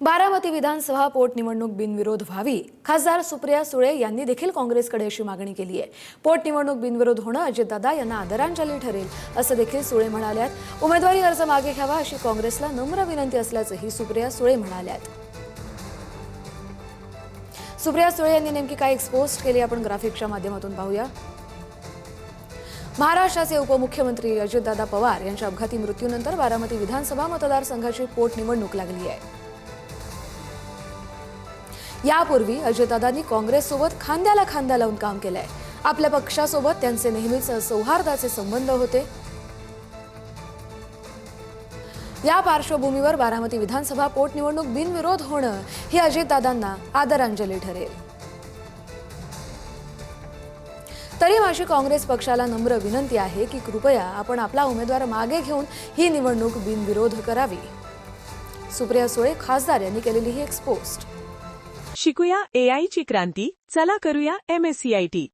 बारामती विधानसभा पोटनिवडणूक बिनविरोध व्हावी, खासदार सुप्रिया सुळे यांनी देखील काँग्रेसकडे अशी मागणी केली आहे। पोटनिवडणूक बिनविरोध होणं अजितदादा यांना आदरांजली ठरेल असं देखील सुळे म्हणाल्यात। उमेदवारी अर्ज मागे घ्यावा अशी काँग्रेसला नम्र विनंती असल्याचंही सुप्रिया सुळे म्हणाल्यात। सुप्रिया सुळे यांनी नेमकी काय एक्सपोस्ट केली आपण ग्राफिकच्या माध्यमातून पाहूया। महाराष्ट्राचे उपमुख्यमंत्री अजितदादा पवार यांच्या अपघाती मृत्यूनंतर बारामती विधानसभा मतदारसंघाची पोटनिवडणूक लागली आहे। यापूर्वी अजितदादांनी काँग्रेससोबत खांद्याला खांदा लावून काम केलंय। आपल्या पक्षासोबत त्यांचे नेहमीच सौहार्दाचे संबंध होते। या पार्श्वभूमीवर बारामती विधानसभा पोटनिवडणूक बिनविरोध होणं ही अजितदादांना आदरांजली ठरेल। तरी माझी काँग्रेस पक्षाला नम्र विनंती आहे की कृपया आपण आपला उमेदवार मागे घेऊन ही निवडणूक बिनविरोध करावी। सुप्रिया सुळे खासदार यांनी केलेली ही एक्सपोस्ट। शिकूया AI ची क्रांती, चला करूया MSCIT।